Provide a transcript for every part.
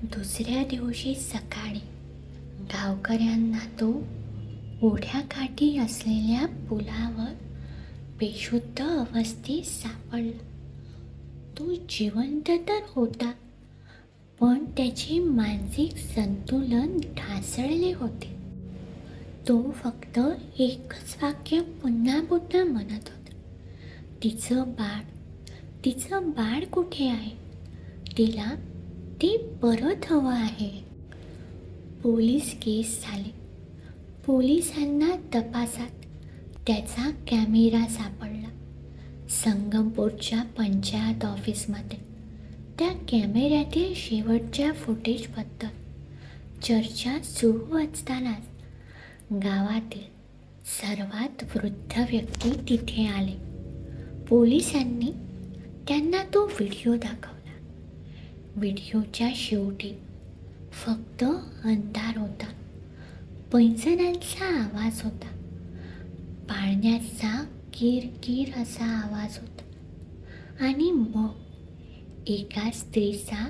दुसऱ्या दिवशी सकाळी गावकऱ्यांना तो ओढ्याकाठी असलेल्या पुलावर बेशुद्ध अवस्थेत सापडला. तो जिवंत तर होता, पण त्याचे मानसिक संतुलन ढासळले होते. तो फक्त एकच वाक्य पुन्हा पुन्हा म्हणत होता, तिचं बाळ कुठे आहे? तिला ते परत हवं आहे. पोलीस केस झाले. पोलिसांना तपासात त्याचा कॅमेरा सापडला. संगमपूरच्या पंचायत ऑफिसमध्ये त्या कॅमेऱ्यातील शेवटच्या फुटेजबद्दल चर्चा सुरू असतानाच गावातील सर्वात वृद्ध व्यक्ती तिथे आले. पोलिसांनी त्यांना तो व्हिडिओ दाखवला. व्हिडिओच्या शेवटी फक्त अंधार होता, पैंजणांचा आवाज होता, पाळण्याचा किरकिर असा आवाज होता आणि मग एका स्त्रीचा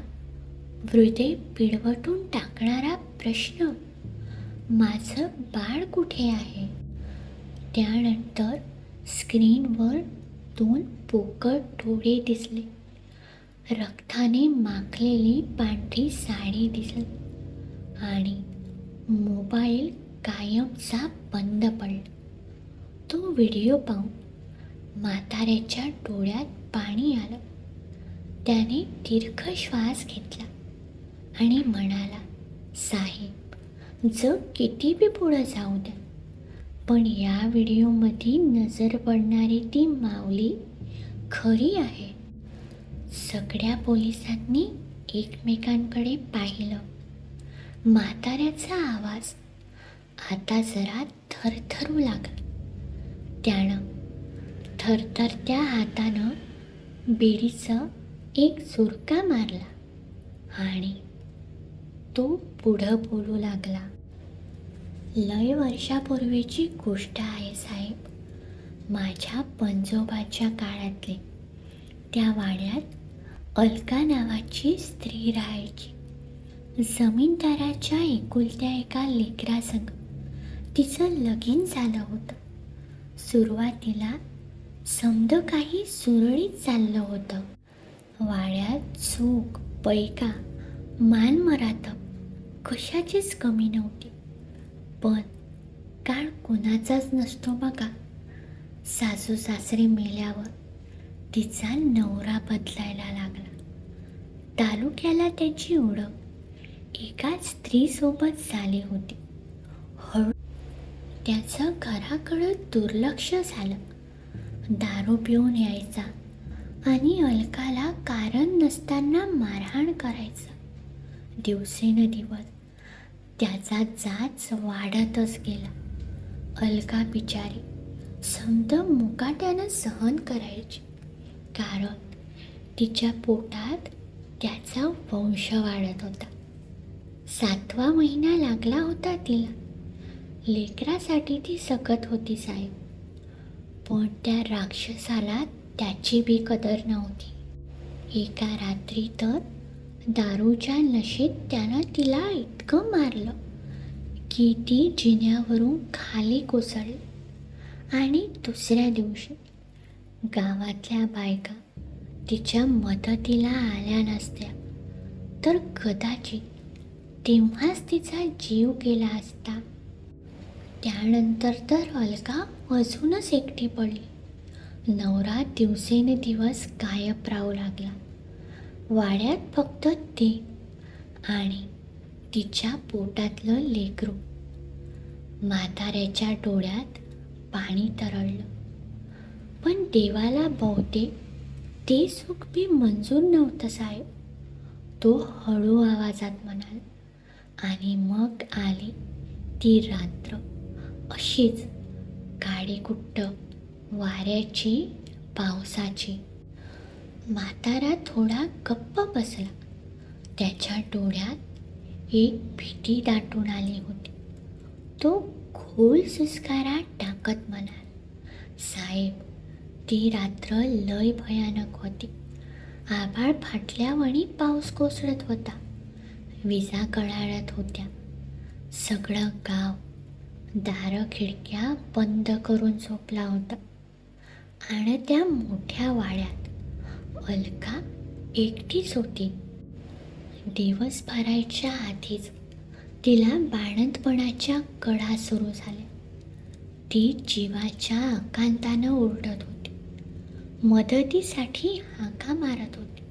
हृदय पिळवटून टाकणारा प्रश्न, माझं बाळ कुठे आहे? त्यानंतर स्क्रीनवर 2 पोकळ डोळे दिसले. रक्ताने माखलेली पांढरी साडी दिसली आणि मोबाईल कायमचा बंद पडला. तो व्हिडिओ पाहून म्हाताऱ्याच्या डोळ्यात पाणी आलं. त्याने दीर्घ श्वास घेतला आणि म्हणाला, साहेब, जग किती बी पुढं जाऊ द्या, पण या व्हिडिओमध्ये नजर पडणारी ती माऊली खरी आहे. सगळ्या पोलिसांनी एकमेकांकडे पाहिलं. म्हाताऱ्याचा आवाज आता जरा थरथरू लागला. त्यानं थरथरत्या हातानं बेडीचं एक झुरका मारला आणि तो पुढं बोलू लागला. लय वर्षापूर्वीची गोष्ट आहे साहेब. माझ्या पंजोबाच्या काळातली. त्या वाड्यात अलका नावाची स्त्री राहायची. जमीनदाराच्या एकुलत्या एका लेकरासंग तिचं लगीन झालं होतं. सुरुवातीला समद काही सुरळीत चाललं होतं. वाड्यात चूक, पैका, मानमरातब कशाचीच कमी नव्हती. पण काळ कुणाचाच नसतो बघा. सासू सासरे मेल्यावर तिचा नवरा बदलायला लागला. तालुक्याला त्याची ओळख एकाच स्त्रीसोबत झाली होती. हळू त्याचं घराकडं दुर्लक्ष झालं. दारू पिऊन यायचा आणि अलकाला कारण नसताना मारहाण करायचा. दिवसेंदिवस त्याचा जाच वाढतच गेला. अलका बिचारी समद मुकाट्यानं सहन करायची, कारण तिच्या पोटात त्याचा वंश वाढत होता. 7वा महिना लागला होता तिला. लेकरासाठी ती सकत होती साहेब, पण त्या राक्षसाला त्याची बी कदर नव्हती. एका रात्री तर दारूच्या नशेत त्यानं तिला इतकं मारलं की ती जिन्यावरून खाली कोसळली. आणि दुसऱ्या दिवशी गावातल्या बायका तिच्या मदतीला आल्या नसत्या तर कदाचित तेव्हाच तिचा जीव गेला असता. त्यानंतर तर अलका अजूनच एकटी पडली. नवरा दिवसेंदिवस गायब राहू लागला. वाड्यात फक्त ते आणि तिच्या पोटातलं लेकरू. म्हाताऱ्याच्या डोळ्यात पाणी तरळलं. पण देवाला बहुतेक ते सुख बी मंजूर नव्हतं साहेब. तो हळू आवाजात म्हणाला. आणि मग आली ती रात्र, अशीच काडीकुट्ट, वाऱ्याची, पावसाची. म्हातारा थोडा गप्प बसला. त्याच्या डोळ्यात एक भीती दाटून आली होती. तो खोल सुस्कारा टाकत म्हणाला, साहेब, ती रात्र लय भयानक होती. आभाळ फाटल्यावानी पाऊस कोसळत होता. विजा कडाडत होत्या. सगळं गाव दारं खिडक्या बंद करून झोपला होता. आणि त्या मोठ्या वाड्यात अलका एकटीच होती. दिवस भरायच्या आधीच तिला बाळंतपणाच्या कळा सुरू झाल्या. ती जीवाच्या आकांतानं ओरडत होती, मदतीसाठी हाका मारत होती.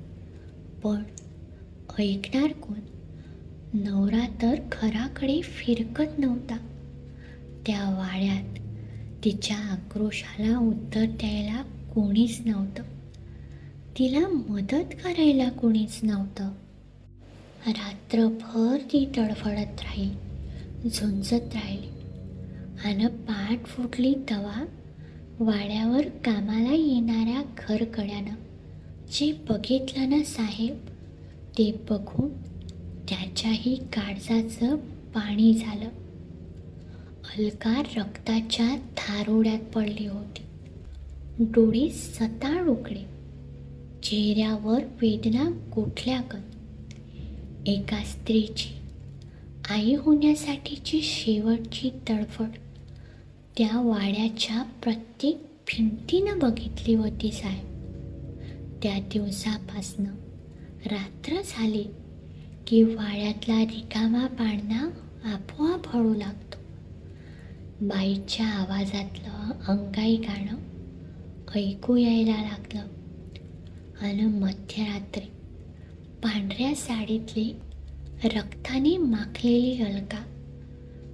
पण ऐकणार कोण? नवरा तर घराकडे फिरकत नव्हता. त्या वाड्यात तिच्या आक्रोशाला उत्तर द्यायला कोणीच नव्हतं. तिला मदत करायला कोणीच नव्हतं. रात्रभर ती तडफडत राहिली, झुंजत राहिली. आणि पाठ फुटली तेव्हा वाड्यावर कामाला येणाऱ्या घरकड्यानं जे बघितलं ना साहेब, ते बघून त्याच्याही काळजाचं पाणी झालं. अलका रक्ताच्या धारोड्यात पडली होती. डोळे सताळ उघडे, चेहऱ्यावर वेदना गोठल्यागत. एका स्त्रीची आई होण्यासाठीची शेवटची तडफड त्या वाड्याच्या प्रत्येक भिंतीनं बघितली होती साहेब. त्या दिवसापासनं रात्र झाली की वाड्यातला रिकामा पाळणा आपोआप हळू लागतो. बाईच्या आवाजातलं अंगाई गाणं ऐकू यायला लागलं. आणि मध्यरात्री पांढऱ्या साडीतली रक्ताने माखलेली अलका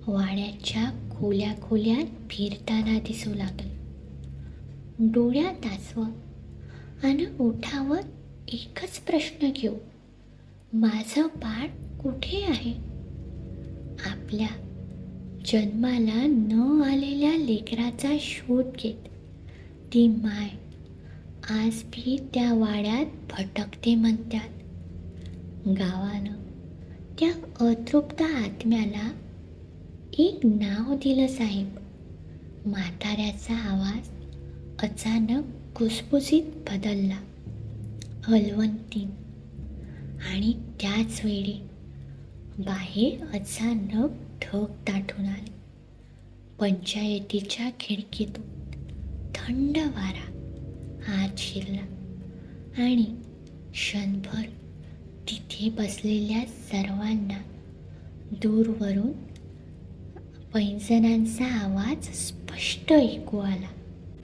वाड्याच्या खोल्या खोल्यात फिरताना दिसू लागली. डोळ्यात आसवं आणि ओठावर एकच प्रश्न घेऊ, माझं बाळ कुठे आहे? आपल्या जन्माला न आलेल्या लेकराचा शोध घेत ती माय आज भी त्या वाड्यात भटकते म्हणतात. गावानं त्या अतृप्त आत्म्याला एक नाव दिलं साहेब. म्हाताऱ्याचा आवाज अचानक कुसकुसीत बदलला, हलवंतीन. आणि त्याच वेळी बाहेर अचानक ढग दाटून आले. पंचायतीच्या खिडकीतून थंड वारा आत शिरला आणि क्षणभर तिथे बसलेल्या सर्वांना दूरवरून पैंजणांचा आवाज स्पष्ट ऐकू आला.